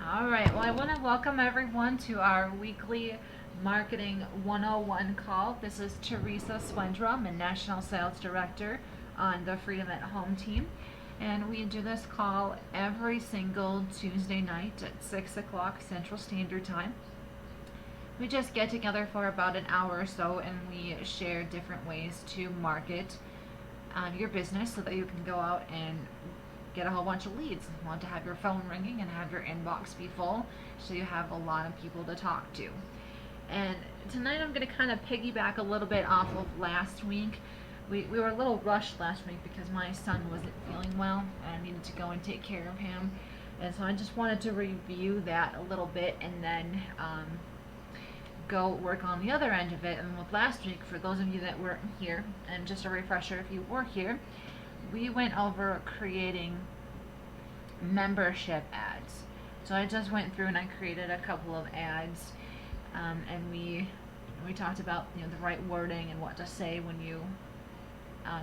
All right. Well, I want to welcome everyone to our weekly Marketing 101 call. This is Teresa Swendrum, and National Sales Director on the Freedom at Home team. And we do this call every single Tuesday night at 6 o'clock Central Standard Time. We just get together for about an hour or so and we share different ways to market your business so that you can go out and get a whole bunch of leads. You want to have your phone ringing and have your inbox be full so you have a lot of people to talk to. And tonight I'm going to kind of piggyback a little bit off of last week. We were a little rushed last week because my son wasn't feeling well and I needed to go and take care of him. And so I just wanted to review that a little bit and then go work on the other end of it. And with last week, for those of you that weren't here, and just a refresher if you were here, we went over creating membership ads. So I just went through and I created a couple of ads, and we talked about the right wording and what to say when you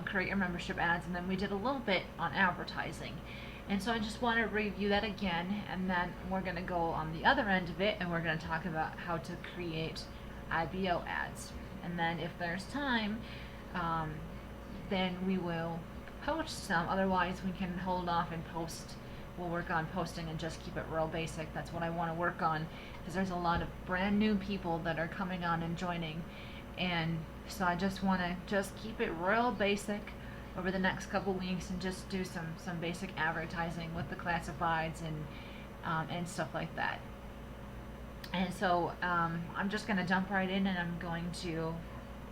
create your membership ads, and then we did a little bit on advertising. And so I just want to review that again, and then we're going to go on the other end of it, and we're going to talk about how to create IBO ads. And then if there's time, then we will post some. Otherwise, we can hold off and post. We'll work on posting and just keep it real basic. That's what I want to work on, because there's a lot of brand new people that are coming on and joining. And so I just want to just keep it real basic over the next couple weeks and just do some basic advertising with the classifieds and stuff like that. And so I'm just going to jump right in and I'm going to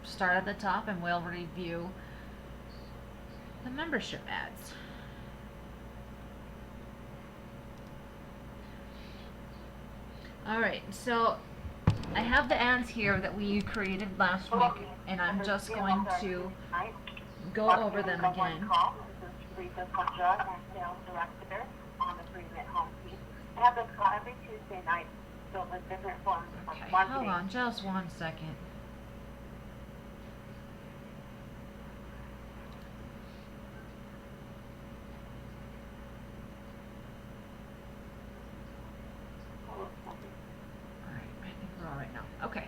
start at the top and we'll review the membership ads. Alright, so I have the ads here that we created last week, and I'm just going to go over them again. This is Teresa Swendrum, Sales Director on the Freedom at Home team. I have this call every Tuesday night filled with different forms of Okay, marketing. hold on just 1 second. Alright, I think we're all right now. Okay.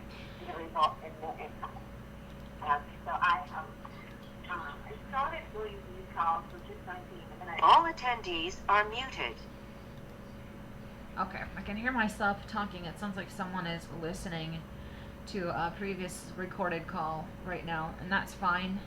The result in no income. So I started doing these calls for just 19, and then All attendees are muted. Okay, I can hear myself talking. It sounds like someone is listening to a previous recorded call right now, and that's fine.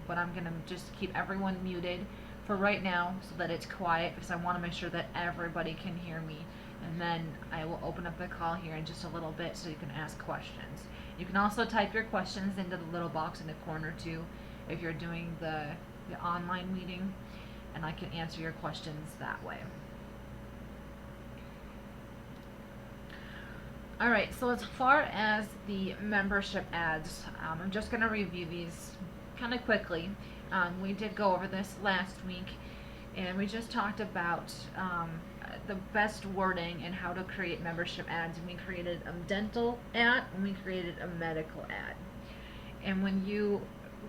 But I'm gonna just keep everyone muted for right now so that it's quiet, because I want to make sure that everybody can hear me. And then I will open up the call here in just a little bit so you can ask questions. You can also type your questions into the little box in the corner too if you're doing the online meeting, and I can answer your questions that way. Alright, so as far as the membership ads, I'm just going to review these kind of quickly. We did go over this last week, and we just talked about the best wording and how to create membership ads. And we created a dental ad and we created a medical ad. And when you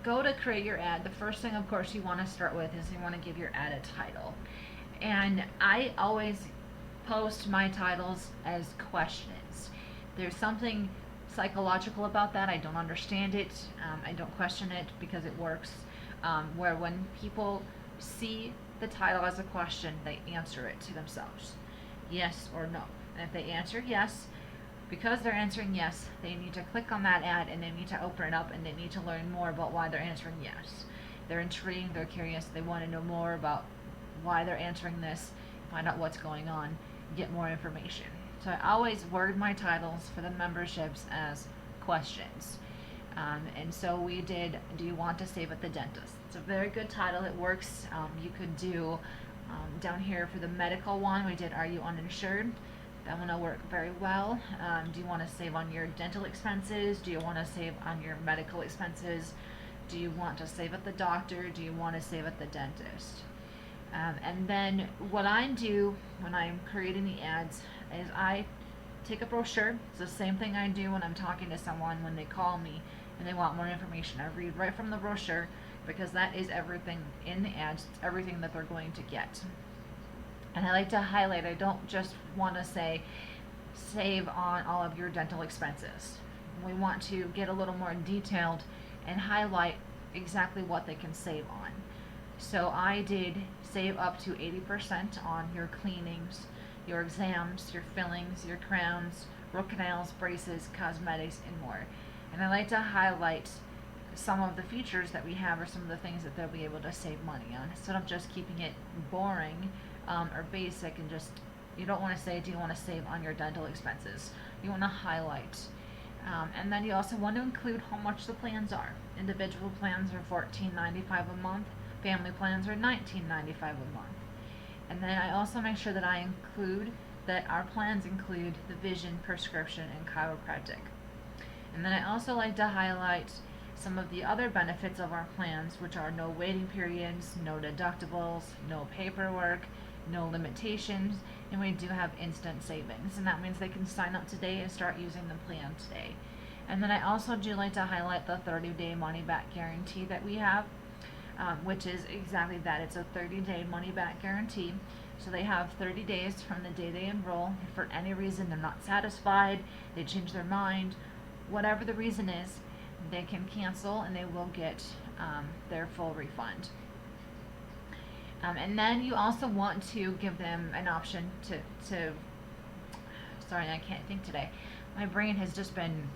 go to create your ad, the first thing, of course, you want to start with is you want to give your ad a title. And I always post my titles as questions. There's something psychological about that. I don't understand it. I don't question it because it works. Where when people see the title as a question, they answer it to themselves, yes or no. And if they answer yes, because they're answering yes, they need to click on that ad and they need to open it up and they need to learn more about why they're answering yes. They're intrigued, they're curious, they want to know more about why they're answering this, find out what's going on, get more information. So I always word my titles for the memberships as questions. And so we did, do you want to save at the dentist? It's a very good title. It works. You could do down here for the medical one, we did, are you uninsured? That one will work very well. Do you want to save on your dental expenses? Do you want to save on your medical expenses? Do you want to save at the doctor? Do you want to save at the dentist? And then what I do when I'm creating the ads is I take a brochure. It's the same thing I do when I'm talking to someone when they call me and they want more information. I read right from the brochure because that is everything in the ads. It's everything that they're going to get. And I like to highlight, I don't just want to say save on all of your dental expenses. We want to get a little more detailed and highlight exactly what they can save on. So I did save up to 80% on your cleanings, your exams, your fillings, your crowns, root canals, braces, cosmetics, and more. And I like to highlight some of the features that we have or some of the things that they'll be able to save money on instead of just keeping it boring or basic and just, you don't want to say, do you want to save on your dental expenses? You want to highlight. And then you also want to include how much the plans are. Individual plans are $14.95 a month. Family plans are $19.95 a month. And then I also make sure that I include that our plans include the vision, prescription, and chiropractic. And then I also like to highlight some of the other benefits of our plans, which are no waiting periods, no deductibles, no paperwork, no limitations, and we do have instant savings. And that means they can sign up today and start using the plan today. And then I also do like to highlight the 30-day money-back guarantee that we have, which is exactly that. It's a 30-day money-back guarantee. So they have 30 days from the day they enroll. If for any reason they're not satisfied, they change their mind, whatever the reason is, they can cancel and they will get their full refund. And then you also want to give them an option to sorry, I can't think today. My brain has just been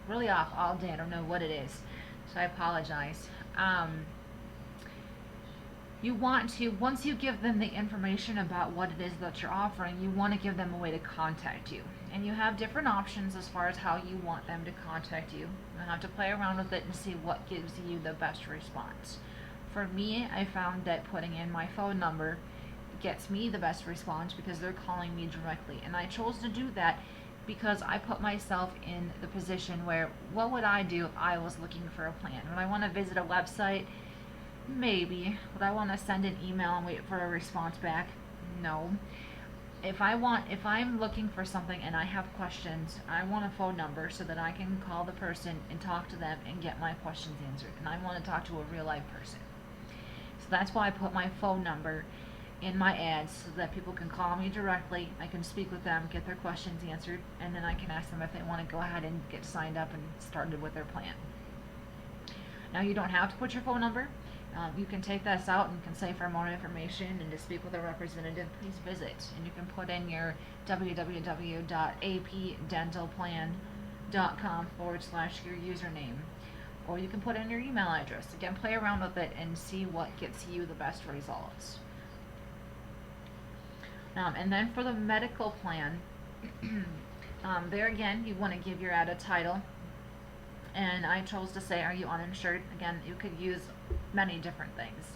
really off all day. I don't know what it is, so I apologize. You want to, once you give them the information about what it is that you're offering, you want to give them a way to contact you. And you have different options as far as how you want them to contact you. You have to play around with it and see what gives you the best response. For me, I found that putting in my phone number gets me the best response because they're calling me directly. And I chose to do that because I put myself in the position where, what would I do if I was looking for a plan? Would I want to visit a website? Maybe. Would I want to send an email and wait for a response back? No. If I'm looking for something and I have questions, I want a phone number so that I can call the person and talk to them and get my questions answered. And I want to talk to a real life person. So that's why I put my phone number in my ads so that people can call me directly. I can speak with them, get their questions answered, and then I can ask them if they want to go ahead and get signed up and started with their plan. Now you don't have to put your phone number. You can take this out and can say for more information and to speak with a representative, please visit. And you can put in your www.apdentalplan.com/your username. Or you can put in your email address. Again, play around with it and see what gets you the best results. And then for the medical plan, there again, you want to give your ad a title. And I chose to say, are you uninsured? Again, you could use many different things.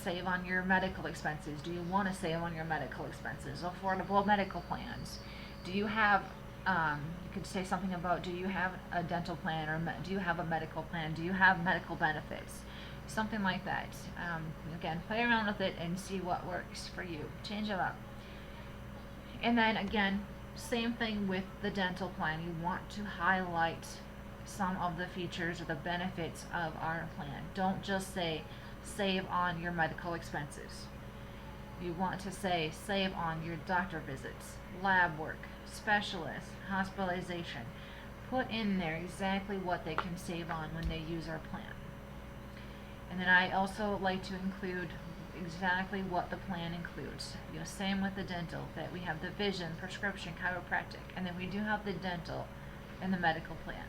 Save on your medical expenses. Do you want to save on your medical expenses? Affordable medical plans. Do you have, you could say something about, do you have a dental plan or do you have a medical plan? Do you have medical benefits? Something like that. Again, play around with it and see what works for you. Change it up. And then again, same thing with the dental plan. You want to highlight some of the features or the benefits of our plan. Don't just say save on your medical expenses. You want to say save on your doctor visits, lab work, specialists, hospitalization. Put in there exactly what they can save on when they use our plan. And then I also like to include exactly what the plan includes. Same with the dental, that we have the vision, prescription, chiropractic, and then we do have the dental and the medical plan.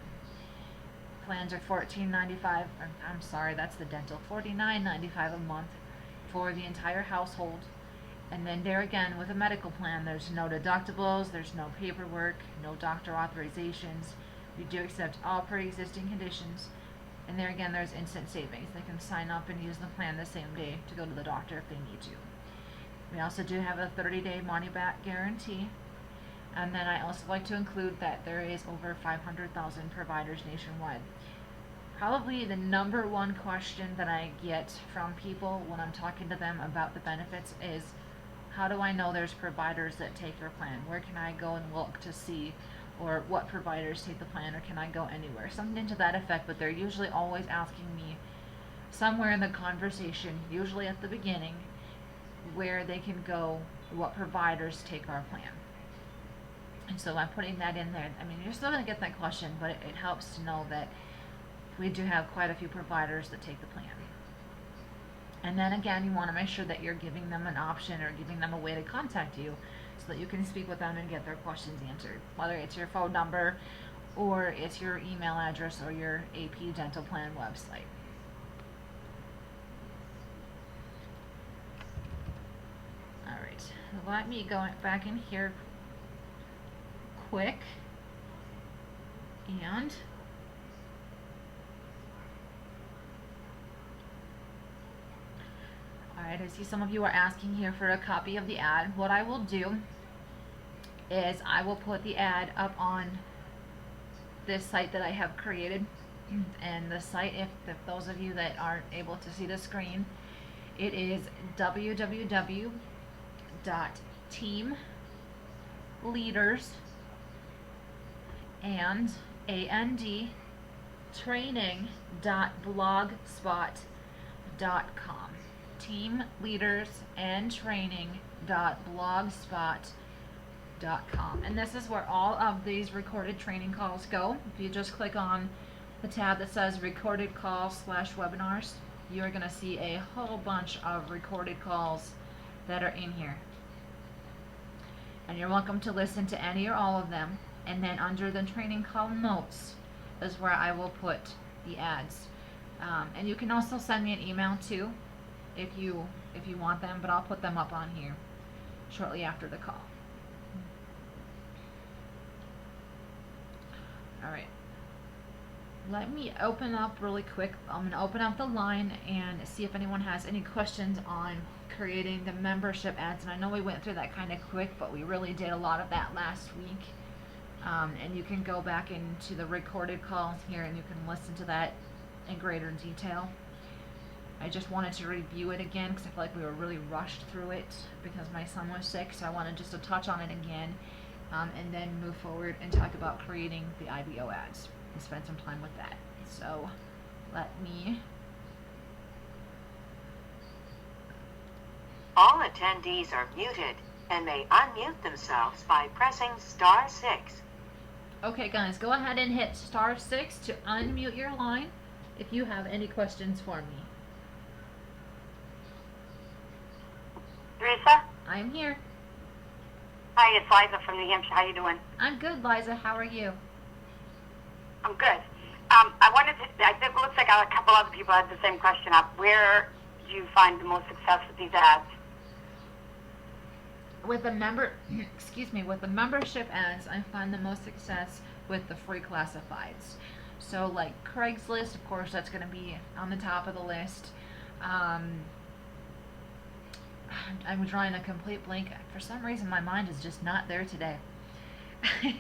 Plans are $14.95. I'm sorry, that's the dental. $49.95 a month for the entire household. And then there again, with a medical plan, there's no deductibles, there's no paperwork, no doctor authorizations. We do accept all pre-existing conditions. And there again, there's instant savings. They can sign up and use the plan the same day to go to the doctor if they need to. We also do have a 30-day money-back guarantee. And then I also like to include that there is over 500,000 providers nationwide. Probably the number one question that I get from people when I'm talking to them about the benefits is, how do I know there's providers that take your plan? Where can I go and look to see, or what providers take the plan, or can I go anywhere? Something to that effect, but they're usually always asking me somewhere in the conversation, usually at the beginning, where they can go, what providers take our plan. And so I'm putting that in there. I mean, you're still going to get that question, but it helps to know that we do have quite a few providers that take the plan. And then again, you want to make sure that you're giving them an option or giving them a way to contact you so that you can speak with them and get their questions answered. Whether it's your phone number or it's your email address or your AP Dental Plan website. Alright, let me go back in here quick and alright, I see some of you are asking here for a copy of the ad. What I will do is I will put the ad up on this site that I have created, and the site, if those of you that aren't able to see the screen, it is www.teamleadersandtraining.blogspot.com. teamleadersandtraining.blogspot.com. And this is where all of these recorded training calls go. If you just click on the tab that says recorded calls / webinars, you're going to see a whole bunch of recorded calls that are in here. And you're welcome to listen to any or all of them. And then under the training call notes is where I will put the ads. And you can also send me an email too if you want them, but I'll put them up on here shortly after the call. Alright, let me open up really quick. I'm going to open up the line and see if anyone has any questions on creating the membership ads. And I know we went through that kind of quick, but we really did a lot of that last week. And you can go back into the recorded calls here and you can listen to that in greater detail. I just wanted to review it again because I feel like we were really rushed through it because my son was sick, so I wanted just to touch on it again. And then move forward and talk about creating the IBO ads and spend some time with that. So let me. All attendees are muted and may unmute themselves by pressing *6. Okay guys, go ahead and hit *6 to unmute your line if you have any questions for me. Teresa? I am here. Hi, it's Liza from New Hampshire. How you doing? I'm good, Liza. How are you? I'm good. I wanted to, I think it looks like a couple other people had the same question up. Where do you find the most success with these ads? With the with the membership ads, I find the most success with the free classifieds. So like Craigslist, of course, that's going to be on the top of the list. I'm drawing a complete blank. For some reason, my mind is just not there today.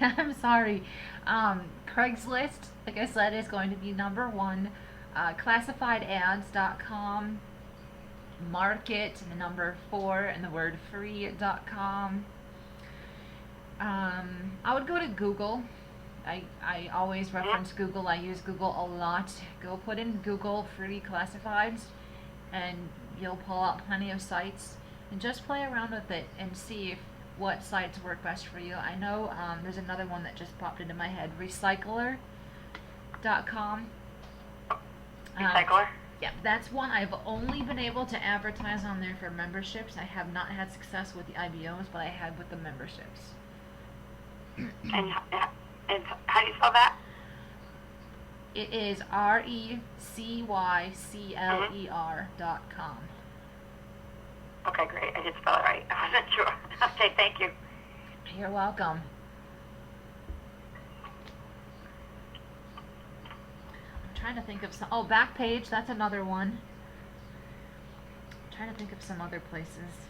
I'm sorry. Craigslist, like I said, is going to be number one. Classifiedads.com. Market, and the number 4, and the word free.com. I would go to Google. I always reference Google. I use Google a lot. Go put in Google free classifieds, and you'll pull out plenty of sites. And just play around with it and see what sites work best for you. I know there's another one that just popped into my head, recycler.com. Recycler? Yeah, that's one I've only been able to advertise on there for memberships. I have not had success with the IBOs, but I had with the memberships. And how do you spell that? It is RECYCLER.com. Okay, great. I did spell it right. I wasn't sure. Okay, thank you. You're welcome. I'm trying to think of some. Oh, Backpage, that's another one. I'm trying to think of some other places.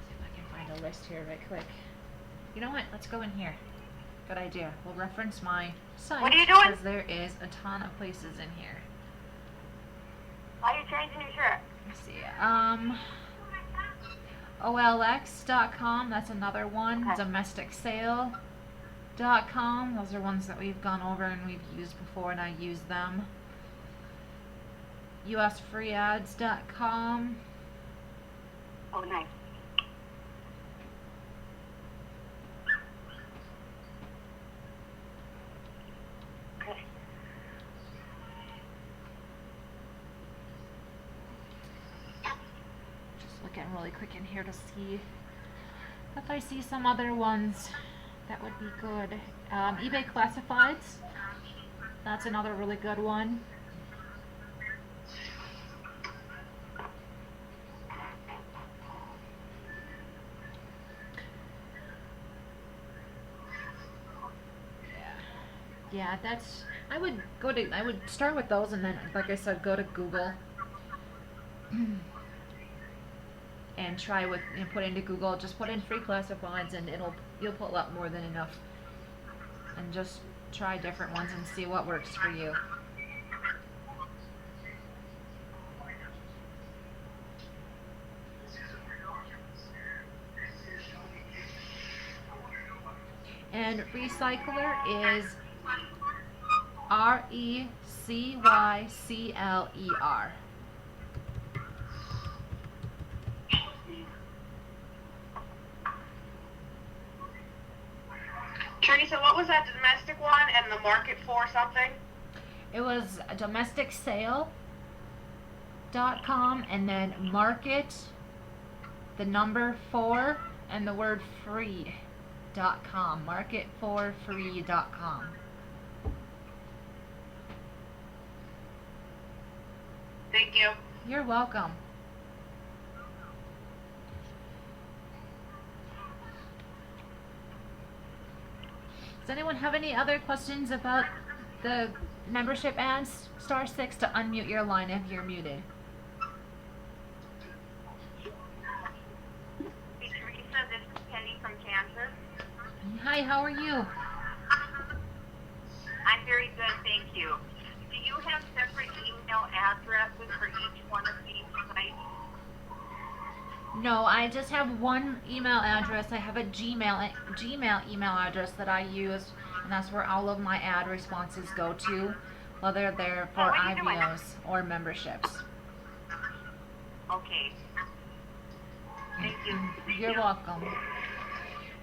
See if I can find a list here right quick. You know what? Let's go in here. Good idea. We'll reference my site. What are you doing? Because there is a ton of places in here. Why are you changing your shirt? Let's see. OLX.com, that's another one. Okay. DomesticSale.com, those are ones that we've gone over and we've used before, and I use them. usfreeads.com. Oh, nice. Okay. Just looking really quick in here to see if I see some other ones that would be good. eBay Classifieds. That's another really good one. Yeah, that's. I would start with those, and then, like I said, go to Google and try with and put into Google. Just put in free classifieds, and you'll pull up more than enough. And just try different ones and see what works for you. And Recycler is RECYCLER. Teresa, what was that domestic one and the market for something? It was domesticsale.com and then market, the number 4, and the word free.com. Marketforfree.com. Thank you. You're welcome. Does anyone have any other questions about the membership ads? *6 to unmute your line if you're muted. Hey, Teresa, this is Penny from Kansas. Hi, how are you? I'm very good, thank you. Do you have separate email addresses for each one of these sites? No, I just have one email address. I have a Gmail email address that I use, and that's where all of my ad responses go to, whether they're for what are you doing? IBOs or memberships. Okay. Thank you. You're welcome.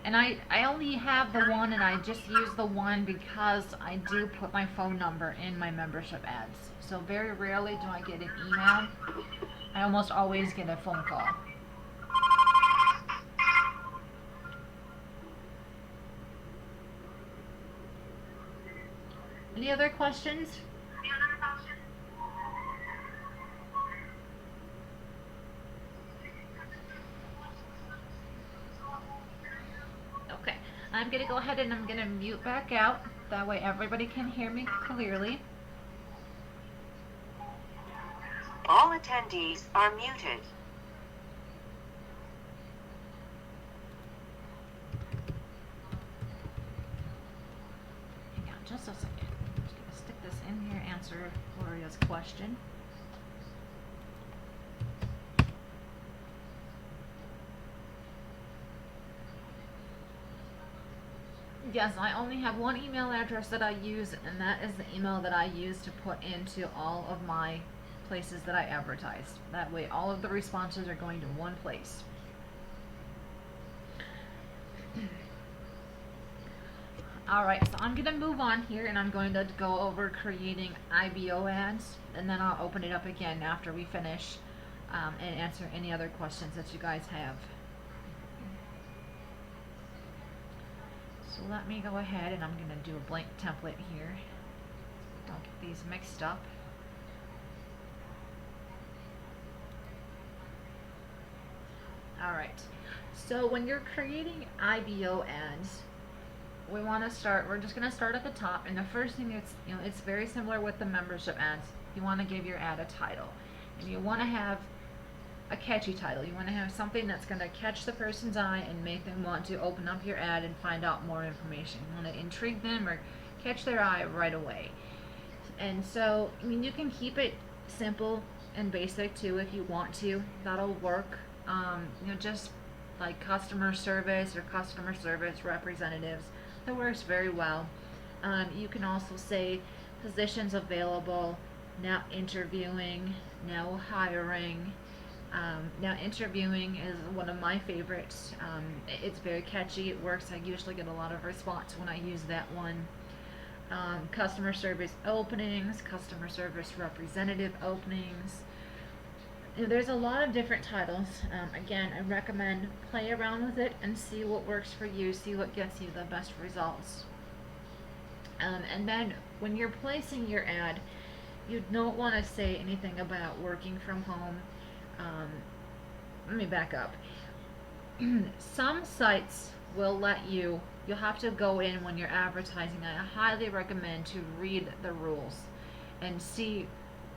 And I only have the one, and I just use the one because I do put my phone number in my membership ads. So very rarely do I get an email. I almost always get a phone call. Any other questions? Okay, I'm gonna go ahead and I'm gonna mute back out. That way everybody can hear me clearly. All attendees are muted. Hang on just a second. I'm just gonna stick this in here, answer Gloria's question. Yes, I only have one email address that I use, and that is the email that I use to put into all of my places that I advertise. That way all of the responses are going to one place. Alright, so I'm going to move on here, and I'm going to go over creating IBO ads, and then I'll open it up again after we finish and answer any other questions that you guys have. So let me go ahead, and I'm going to do a blank template here. Don't get these mixed up. Alright, so when you're creating IBO ads, we're just going to start at the top, and the first thing it's very similar with the membership ads. You want to give your ad a title, and you want to have a catchy title. You want to have something that's going to catch the person's eye and make them want to open up your ad and find out more information. You want to intrigue them or catch their eye right away. And so, I mean, you can keep it simple and basic too if you want to. That'll work. Just like customer service or customer service representatives. That works very well. You can also say positions available, now interviewing, now hiring. Now interviewing is one of my favorites. It's very catchy, it works, I usually get a lot of response when I use that one. Customer service openings, customer service representative openings. There's a lot of different titles. Again, I recommend play around with it and see what works for you, see what gets you the best results. And then when you're placing your ad, you don't want to say anything about working from home. Let me back up. Some sites will let you'll have to go in when you're advertising. I highly recommend to read the rules and see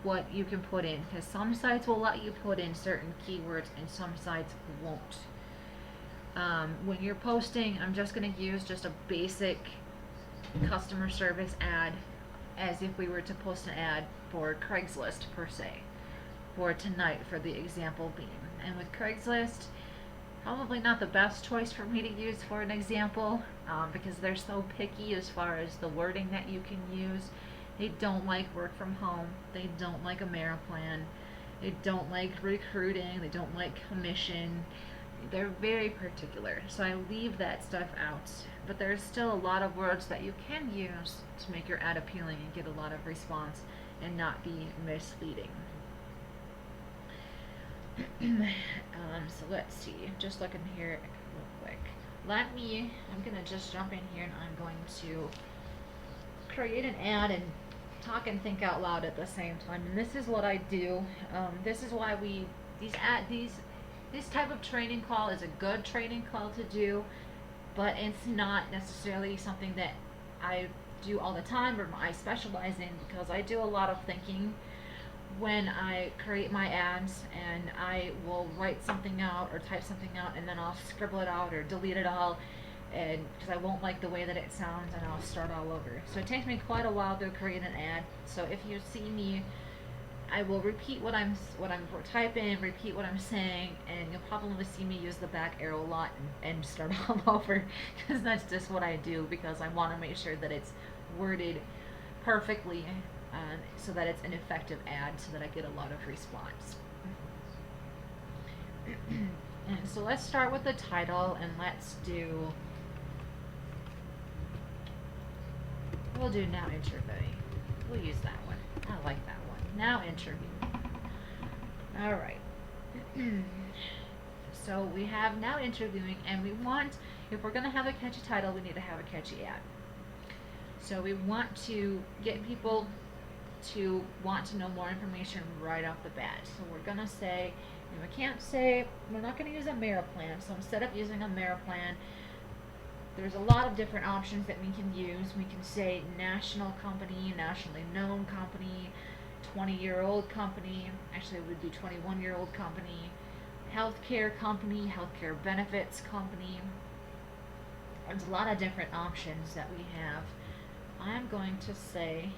what you can put in, because some sites will let you put in certain keywords and some sites won't. When you're posting, I'm just going to use just a basic customer service ad as if we were to post an ad for Craigslist per se, for tonight for the example being. And with Craigslist, probably not the best choice for me to use for an example, because they're so picky as far as the wording that you can use. They don't like work from home, they don't like AmeriPlan, they don't like recruiting, they don't like commission. They're very particular, so I leave that stuff out. But there's still a lot of words that you can use to make your ad appealing and get a lot of response and not be misleading. So let's see, just looking here real quick. I'm gonna just jump in here and I'm going to create an ad and talk and think out loud at the same time. And this is what I do. This is why this type of training call is a good training call to do, but it's not necessarily something that I do all the time or I specialize in, because I do a lot of thinking when I create my ads, and I will write something out or type something out and then I'll scribble it out or delete it all, and because I won't like the way that it sounds, and I'll start all over. So it takes me quite a while to create an ad. So if you see me, I will repeat what I'm typing, repeat what I'm saying, and you'll probably see me use the back arrow a lot and start all over, because that's just what I do, because I want to make sure that it's worded perfectly, so that it's an effective ad, so that I get a lot of response. And so let's start with the title, and we'll do now interviewing. We'll use that one. I like that one. Now interviewing. All right. So we have now interviewing, and if we're going to have a catchy title, we need to have a catchy ad. So we want to get people to want to know more information right off the bat. So we're going to say, we're not going to use AmeriPlan. So instead of using AmeriPlan, there's a lot of different options that we can use. We can say national company, nationally known company, 20-year-old company, actually it would be 21-year-old company, healthcare company, healthcare benefits company. There's a lot of different options that we have. I'm going to say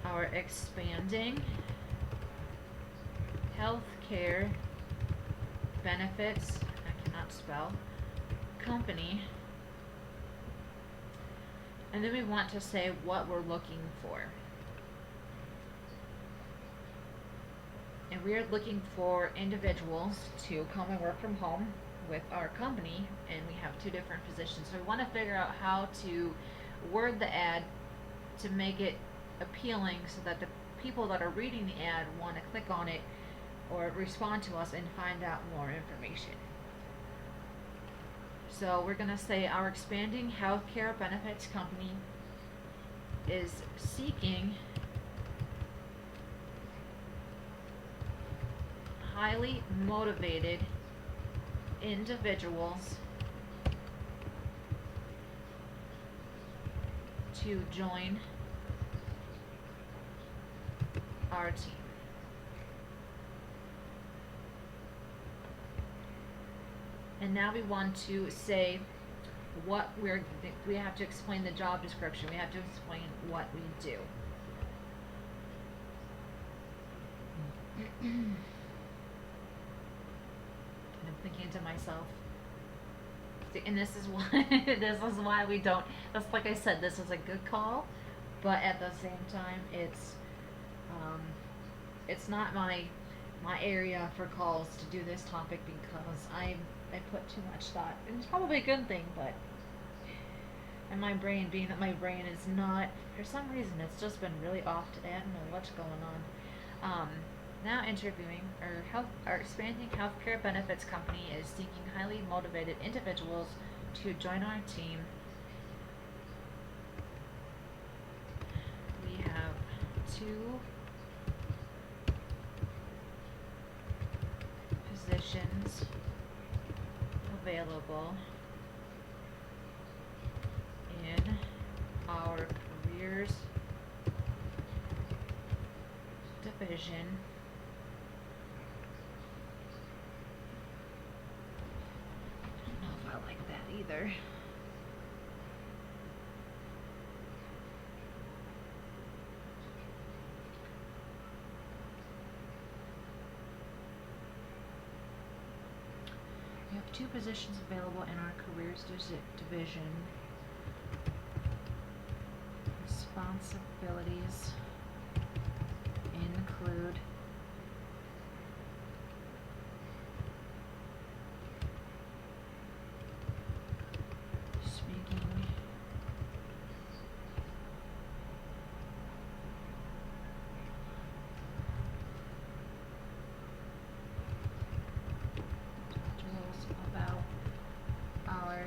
our expanding healthcare benefits, I cannot spell, company, and then we want to say what we're looking for. And we are looking for individuals to come and work from home with our company, and we have 2 different positions. So we want to figure out how to word the ad to make it appealing, so that the people that are reading the ad want to click on it or respond to us and find out more information. So we're going to say our expanding healthcare benefits company is seeking highly motivated individuals to join our team. And now we want to say what we have to explain the job description. We have to explain what we do. And I'm thinking to myself, And this is why this is why we don't. That's like I said. This is a good call, but at the same time, it's not my area for calls to do this topic because I put too much thought. And it's probably a good thing, but and my brain, being that my brain is not, for some reason, it's just been really off today. I don't know what's going on. Now interviewing our expanding healthcare benefits company is seeking highly motivated individuals to join our team. We have 2 positions available in our careers division. I don't know if I like that either. We have 2 positions available in our careers division. Responsibilities include speaking details about our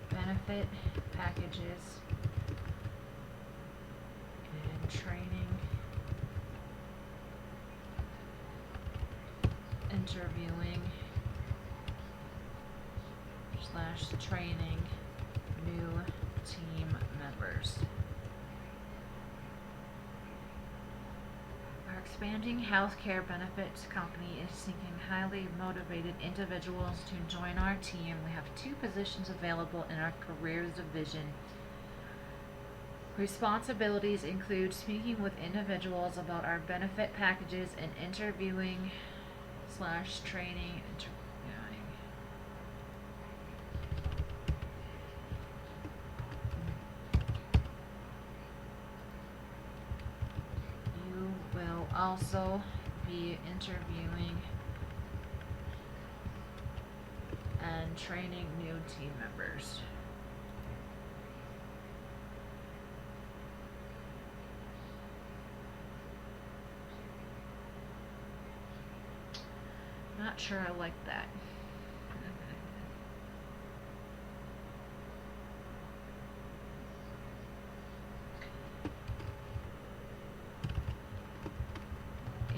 benefit packages and training, interviewing / training new team members. Our expanding healthcare benefits company is seeking highly motivated individuals to join our team. We have 2 positions available in our careers division. Responsibilities include speaking with individuals about our benefit packages and interviewing / training. You will also be interviewing and training new team members. Not sure I like that.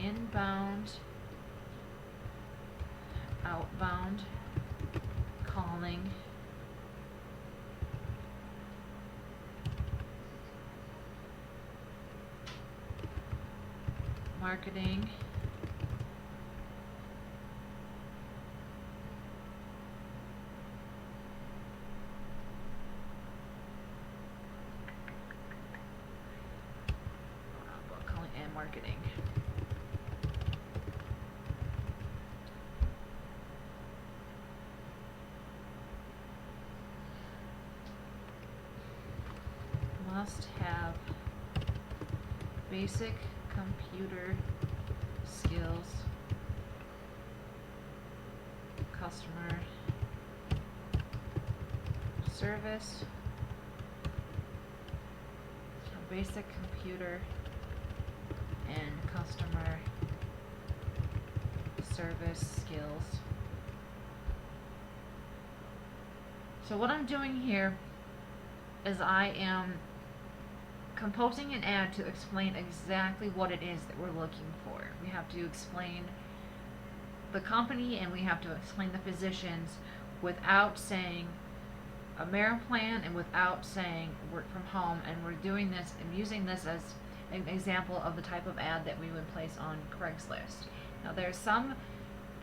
Inbound, outbound, calling, marketing, calling and marketing. Must have basic computer skills, customer service, so basic computer and customer service skills. So what I'm doing here is I am composing an ad to explain exactly what it is that we're looking for. We have to explain the company and we have to explain the positions without saying AmeriPlan and without saying work from home, and we're doing this and using this as an example of the type of ad that we would place on Craigslist. Now there's some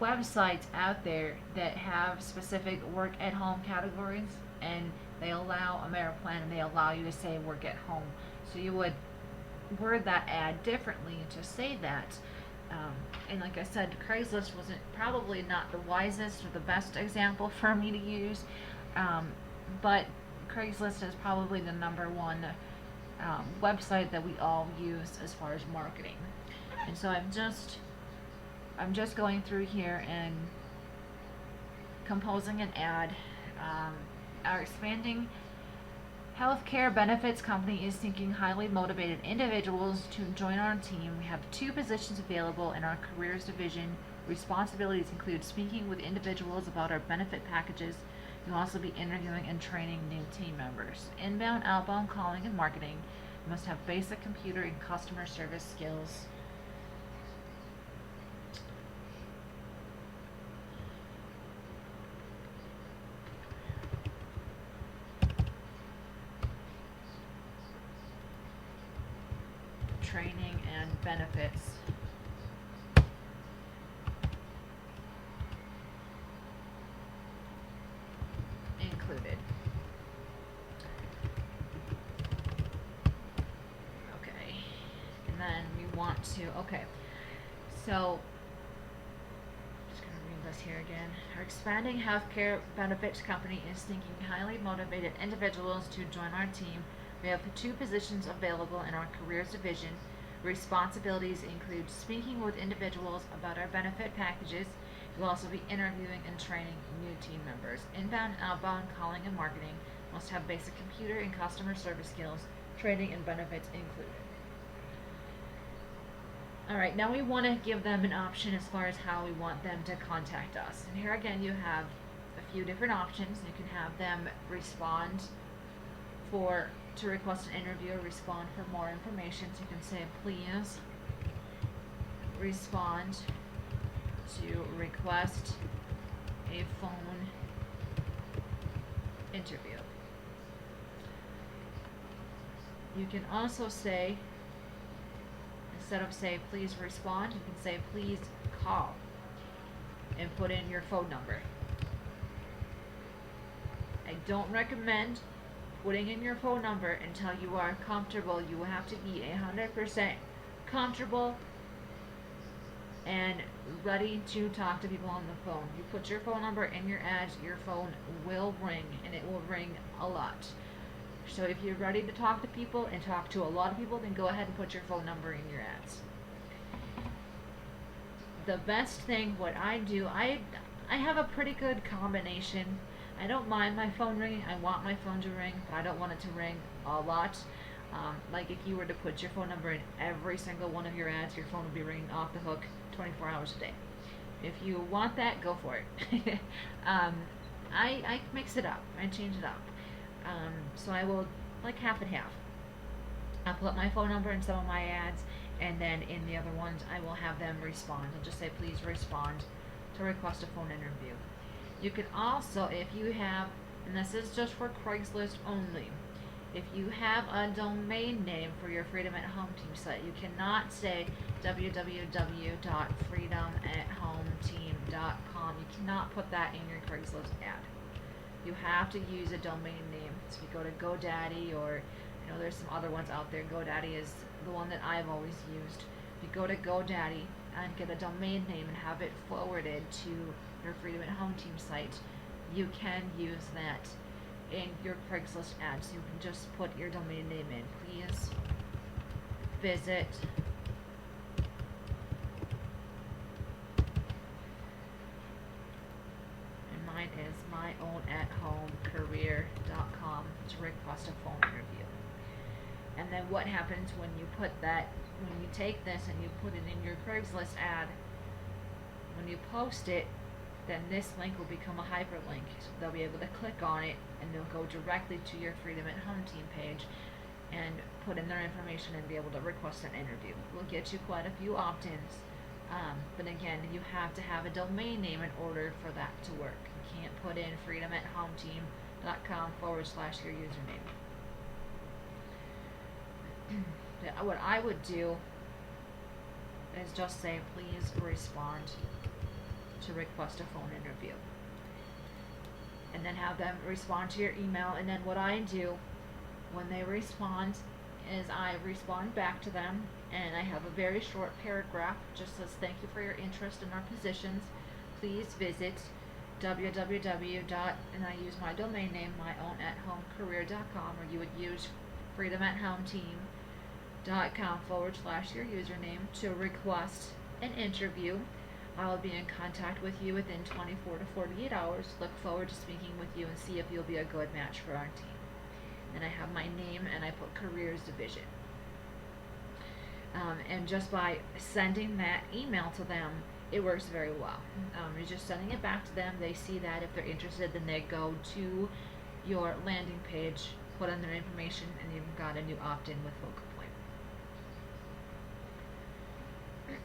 websites out there that have specific work at home categories, and they allow AmeriPlan and they allow you to say work at home. So you would word that ad differently to say that. And like I said, Craigslist wasn't probably not the wisest or the best example for me to use, but Craigslist is probably the number one website that we all use as far as marketing. And so I'm just going through here and composing an ad. Our expanding healthcare benefits company is seeking highly motivated individuals to join our team. We have 2 positions available in our careers division. Responsibilities include speaking with individuals about our benefit packages. You'll also be interviewing and training new team members. Inbound, outbound calling, and marketing. You must have basic computer and customer service skills. Training and benefits. Included. Okay. And then we want to, okay. So, just gonna read this here again. Our expanding healthcare benefits company is seeking highly motivated individuals to join our team. We have 2 positions available in our careers division. Responsibilities include speaking with individuals about our benefit packages. You'll also be interviewing and training new team members. Inbound, outbound, calling, and marketing. Must have basic computer and customer service skills. Training and benefits included. Alright, now we want to give them an option as far as how we want them to contact us. And here again you have a few different options. You can have them respond to request an interview or respond for more information. So you can say, please respond to request a phone interview. You can also say, instead of say please respond, you can say please call and put in your phone number. I don't recommend putting in your phone number until you are comfortable. You will have to be 100% comfortable and ready to talk to people on the phone. You put your phone number in your ads, your phone will ring, and it will ring a lot. So if you're ready to talk to people and talk to a lot of people, then go ahead and put your phone number in your ads. The best thing, what I do, I have a pretty good combination. I don't mind my phone ringing. I want my phone to ring, but I don't want it to ring a lot. Like if you were to put your phone number in every single one of your ads, your phone would be ringing off the hook 24 hours a day. If you want that, go for it. I mix it up. I change it up. So I will, like half and half. I'll put my phone number in some of my ads, and then in the other ones, I will have them respond. I'll just say, please respond to request a phone interview. You can also, if you have, and this is just for Craigslist only, if you have a domain name for your Freedom at Home Team site, you cannot say www.freedomathometeam.com. You cannot put that in your Craigslist ad. You have to use a domain name. So if you go to GoDaddy, or there's some other ones out there. GoDaddy is the one that I've always used. If you go to GoDaddy and get a domain name and have it forwarded to your Freedom at Home Team site, you can use that in your Craigslist ad. So you can just put your domain name in. Please visit mine is myownathomecareer.com to request a phone interview. And then what happens when you take this and you put it in your Craigslist ad, when you post it, then this link will become a hyperlink. So they'll be able to click on it and they'll go directly to your Freedom at Home Team page and put in their information and be able to request an interview. We'll get you quite a few opt-ins. But again, you have to have a domain name in order for that to work. You can't put in freedomathometeam.com/your username. What I would do is just say, please respond to request a phone interview. And then have them respond to your email. And then what I do when they respond is I respond back to them, and I have a very short paragraph, just says thank you for your interest in our positions. Please visit www. And I use my domain name, myownathomecareer.com, or you would use freedomathometeam.com/your username to request an interview. I will be in contact with you within 24 to 48 hours. Look forward to speaking with you and see if you'll be a good match for our team. And I have my name and I put careers division. And just by sending that email to them, it works very well. You're just sending it back to them. They see that. If they're interested, then they go to your landing page, put in their information, and you've got a new opt-in with Focal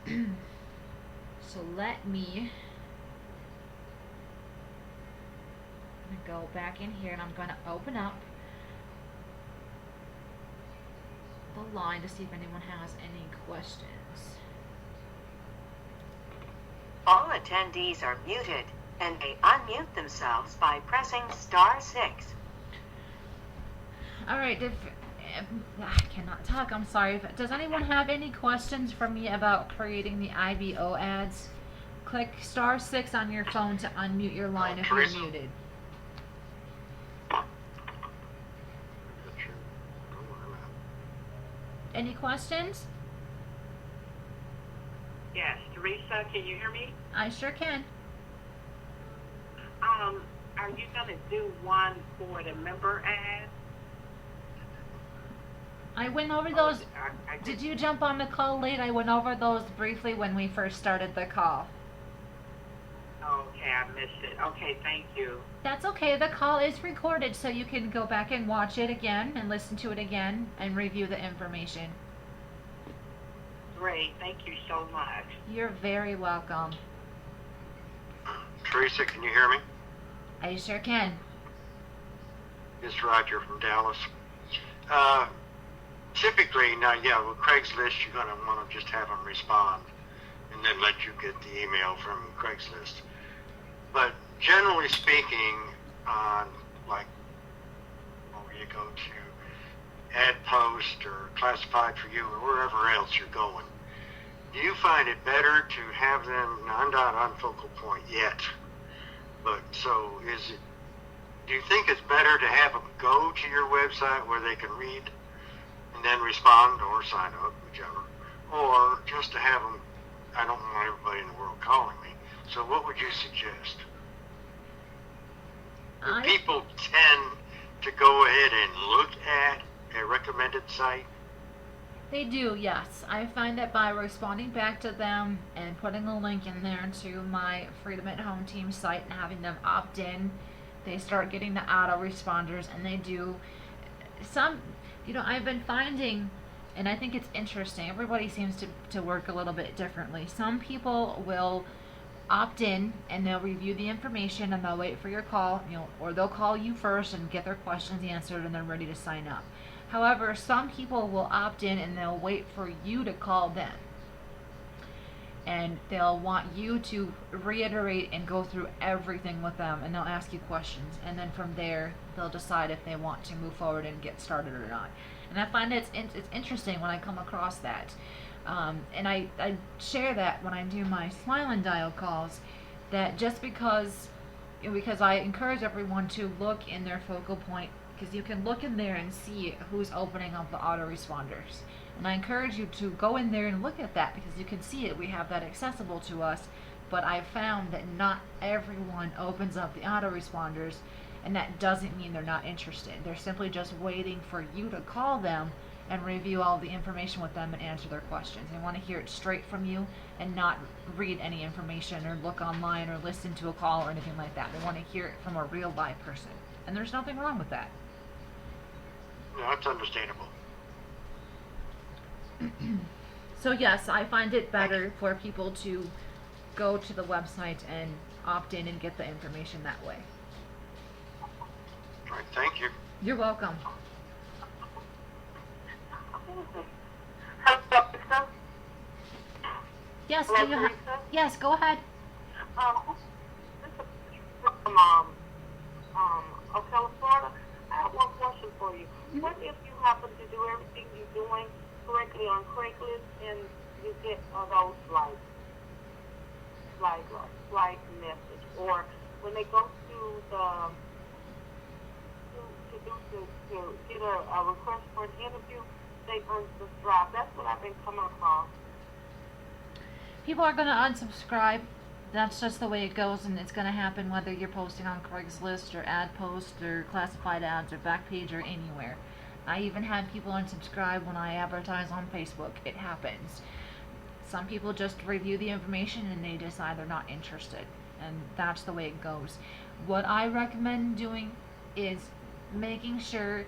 Point. So let me go back in here, and I'm going to open up the line to see if anyone has any questions. All attendees are muted and may unmute themselves by pressing *6. All right, I cannot talk, I'm sorry. Does anyone have any questions for me about creating the IBO ads? Click *6 on your phone to unmute your line if you're muted. Any questions? Yes, Teresa, can you hear me? I sure can. Are you gonna do one for the member ad? I went over those. I Did you jump on the call late? I went over those briefly when we first started the call. Okay, I missed it. Okay, thank you. That's okay. The call is recorded, so you can go back and watch it again and listen to it again and review the information. Great, thank you so much. You're very welcome. Teresa, can you hear me? I sure can. It's Roger from Dallas. Typically, now, yeah, with Craigslist, you're going to want to just have them respond and then let you get the email from Craigslist. But generally speaking, on like where you go to Ad Post or Classified for You or wherever else you're going, do you find it better to have them, now I'm not on Focal Point yet, but so do you think it's better to have them go to your website where they can read and then respond or sign up, whichever, or just to have them, I don't want everybody in the world calling me, so what would you suggest? Do people tend to go ahead and look at a recommended site? They do, yes. I find that by responding back to them and putting a link in there to my Freedom at Home team site and having them opt in, they start getting the autoresponders, and they do some, I've been finding, and I think it's interesting, everybody seems to work a little bit differently. Some people will opt in and they'll review the information and they'll wait for your call, or they'll call you first and get their questions answered and they're ready to sign up. However, some people will opt in and they'll wait for you to call them. And they'll want you to reiterate and go through everything with them, and they'll ask you questions. And then from there, they'll decide if they want to move forward and get started or not. And I find it's interesting when I come across that. And I share that when I do my Smile and Dial calls, that just because I encourage everyone to look in their Focal Point, because you can look in there and see who's opening up the autoresponders. And I encourage you to go in there and look at that, because you can see it. We have that accessible to us. But I've found that not everyone opens up the autoresponders, and that doesn't mean they're not interested. They're simply just waiting for you to call them and review all the information with them and answer their questions. They want to hear it straight from you and not read any information or look online or listen to a call or anything like that. They want to hear it from a real live person. And there's nothing wrong with that. No, that's understandable. So yes, I find it better for people to go to the website and opt in and get the information that way. All right, thank you. You're welcome. Hello, Lisa. Yes, Hello, do you Teresa. yes, go ahead. This is from Ocala, Florida. I have one question for you. What if you happen to do everything you do Craigslist and you get those like message, or when they go to the to get a request for an interview, they unsubscribe. That's what I've been coming across. People are going to unsubscribe. That's just the way it goes, and it's going to happen whether you're posting on Craigslist or ad post or classified ads or Backpage or anywhere. I even had people unsubscribe when I advertise on Facebook. It happens. Some people just review the information and they decide they're not interested, and that's the way it goes. What I recommend doing is making sure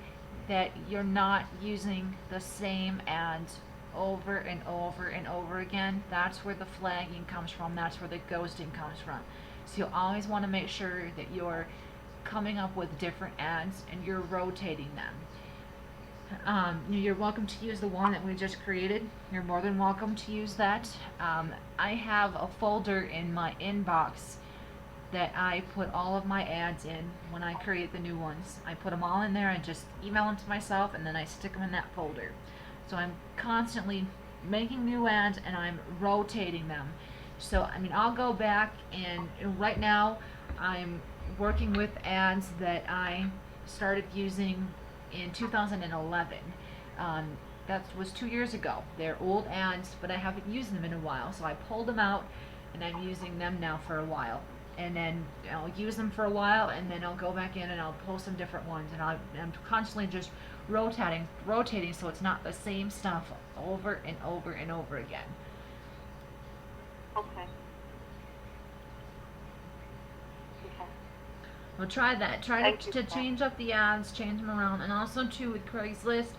that you're not using the same ads over and over and over again. That's where the flagging comes from. That's where the ghosting comes from. So you always want to make sure that you're coming up with different ads and you're rotating them. You're welcome to use the one that we just created. You're more than welcome to use that. I have a folder in my inbox that I put all of my ads in when I create the new ones. I put them all in there and just email them to myself, and then I stick them in that folder. So I'm constantly making new ads and I'm rotating them. So I mean, I'll go back and right now I'm working with ads that I started using in 2011. That was 2 years ago. They're old ads, but I haven't used them in a while. So I pulled them out and I'm using them now for a while. And then I'll use them for a while, and then I'll go back in and I'll post some different ones, and I'm constantly just rotating so it's not the same stuff over and over and over again. Okay. Okay. Well, try that. Try Thank you to for that. change up the ads, change them around, and also too with Craigslist,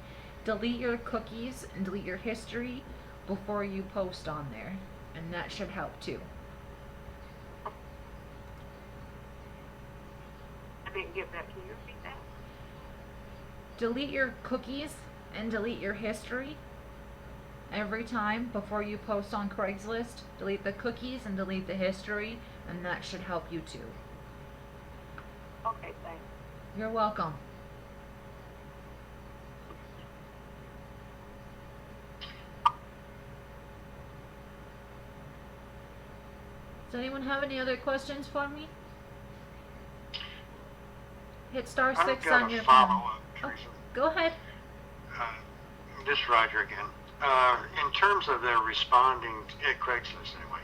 delete your cookies and delete your history before you post on there, and that should help too. I didn't get that. Can you repeat that? Delete your cookies and delete your history every time before you post on Craigslist. Delete the cookies and delete the history, and that should help you too. Okay, thanks. You're welcome. Does anyone have any other questions for me? Hit star I've 6 got on a your phone. follow-up, Oh, Teresa. go ahead. This is Roger again. In terms of their responding at Craigslist anyway,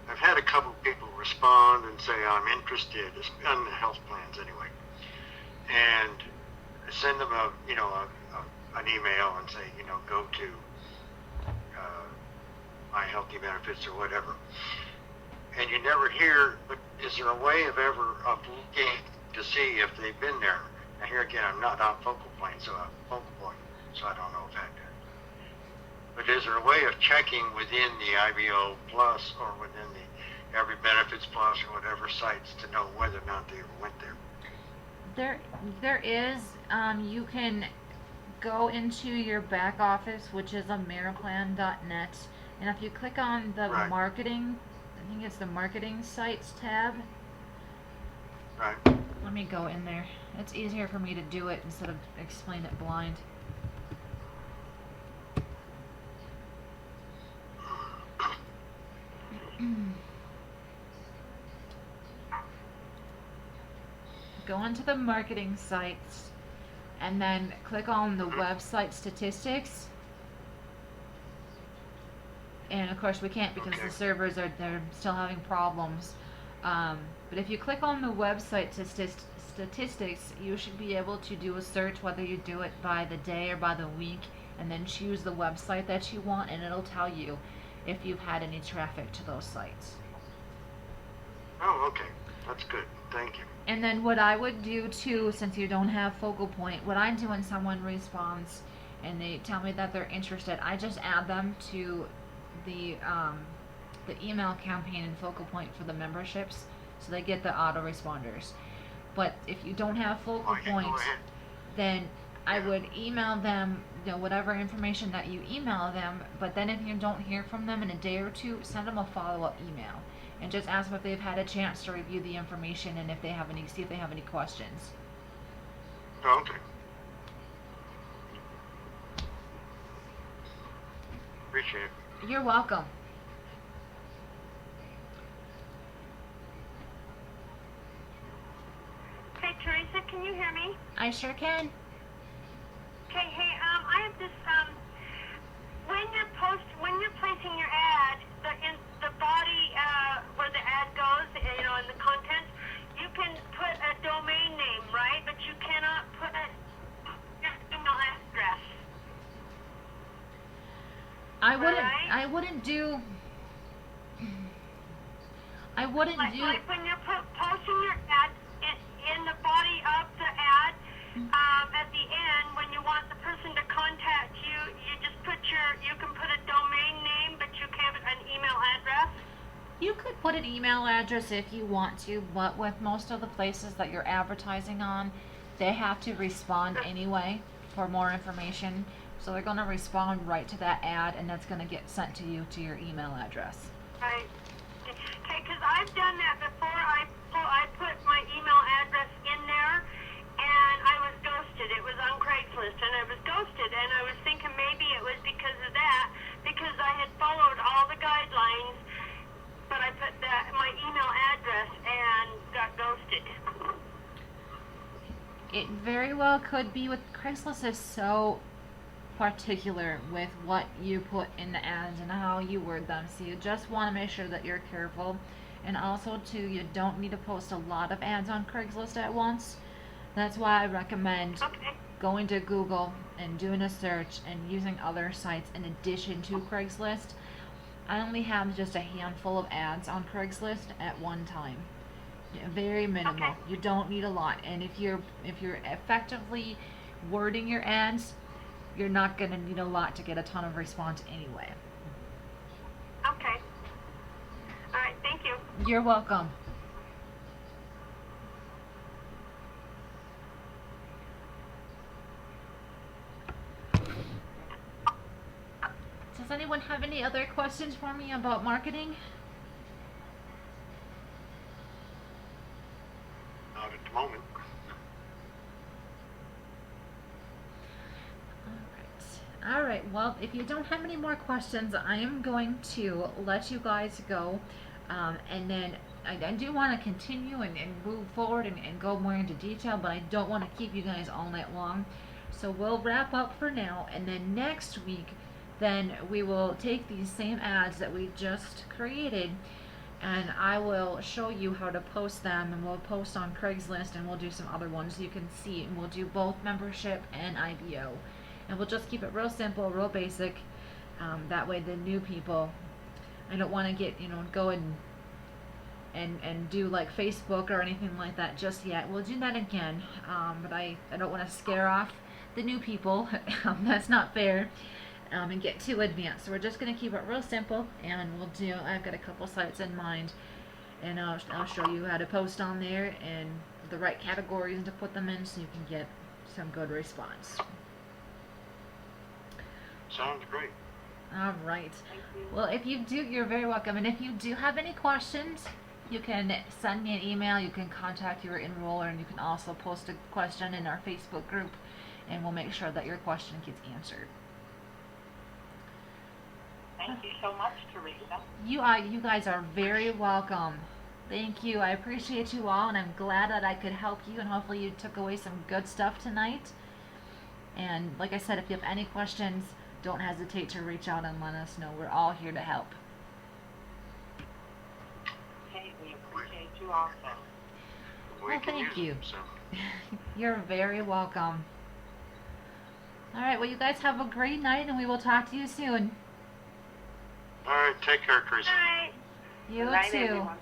I've had a couple people respond and say I'm interested in the health plans anyway, and I send them an email and say go to My Healthy Benefits or whatever, and you never hear. But is there a way of looking to see if they've been there? Now here again, I'm not on Focal Point, so I don't know that. But is there a way of checking within the IBO Plus or within the Every Benefits Plus or whatever sites to know whether or not they ever went there? There is. You can go into your back office, which is Ameriplan.net, and if you click on the Right. marketing, I think it's the marketing sites tab. Right. Let me go in there. It's easier for me to do it instead of explain it blind. Go into the marketing sites and then click on the website statistics. And of course we can't because Okay. the servers they're still having problems. But if you click on the website statistics, you should be able to do a search, whether you do it by the day or by the week, and then choose the website that you want, and it'll tell you if you've had any traffic to those sites. Oh, okay. That's good. Thank you. And then what I would do too, since you don't have Focal Point, what I do when someone responds and they tell me that they're interested, I just add them to the email campaign in Focal Point for the memberships, so they get the autoresponders. But if you don't have Focal Okay, Point, go ahead. then I would email them, whatever information that you email them. But then if you don't hear from them in a day or two, send them a follow-up email and just ask them if they've had a chance to review the information and if they have see if they have any questions. Oh, okay. appreciate it. You're welcome. Hey, Teresa, can you hear me? I sure can. Okay, hey, I have this, when you're placing your ad, in the body, where the ad goes, you know, in the content, you can put a domain name, right? But you cannot put your email address. I wouldn't. Alright. I wouldn't do. I wouldn't Like, do. like when you're posting your ad in the body of the ad, at the end, when you want the person to contact you, you just you can put a domain name, but you can't put an email address. You could put an email address if you want to, but with most of the places that you're advertising on, they have to respond anyway for more information. So they're going to respond right to that ad, and that's going to get sent to you to your email address. Right. Okay, because I've done that before. I put my email address in there, and I was ghosted. It was on Craigslist, and I was ghosted, and I was thinking maybe it was because of that, because I had followed all the guidelines, but I put my email address and got ghosted. It very well could be. With Craigslist is so particular with what you put in the ads and how you word them, so you just want to make sure that you're careful. And also too, you don't need to post a lot of ads on Craigslist at once. That's why I recommend Okay. going to Google and doing a search and using other sites in addition to Craigslist. I only have just a handful of ads on Craigslist at one time. Very minimal. Okay. You don't need a lot. And if you're effectively wording your ads, you're not going to need a lot to get a ton of response anyway. Okay. All right. Thank you. You're welcome. Does anyone have any other questions for me about marketing? Not at the moment. All right. Well, if you don't have any more questions, I am going to let you guys go. And then I do want to continue and move forward and go more into detail, but I don't want to keep you guys all night long. So we'll wrap up for now. And then next week, then we will take these same ads that we just created, and I will show you how to post them, and we'll post on Craigslist, and we'll do some other ones you can see, and we'll do both membership and IBO. And we'll just keep it real simple, real basic. That way the new people, I don't want to get, go and do like Facebook or anything like that just yet. We'll do that again, but I don't want to scare off the new people. That's not fair. And get too advanced. So we're just going to keep it real simple, and I've got a couple sites in mind, and I'll show you how to post on there and the right categories to put them in so you can get some good response. Sounds great. All right. Thank you. Well, if you do, you're very welcome. And if you do have any questions, you can send me an email. You can contact your enroller, and you can also post a question in our Facebook group, and we'll make sure that your question gets answered. Thank you so much, Teresa. You guys are very welcome. Thank you. I appreciate you all, and I'm glad that I could help you, and hopefully you took away some good stuff tonight. And like I said, if you have any questions, don't hesitate to reach out and let us know. We're all here to help. Hey, we appreciate you also. We Well, can thank use you. them, so. You're very welcome. All right, well, you guys have a great night, and we will talk to you soon. All right, take care, Teresa. All right. You Good night, too. everyone.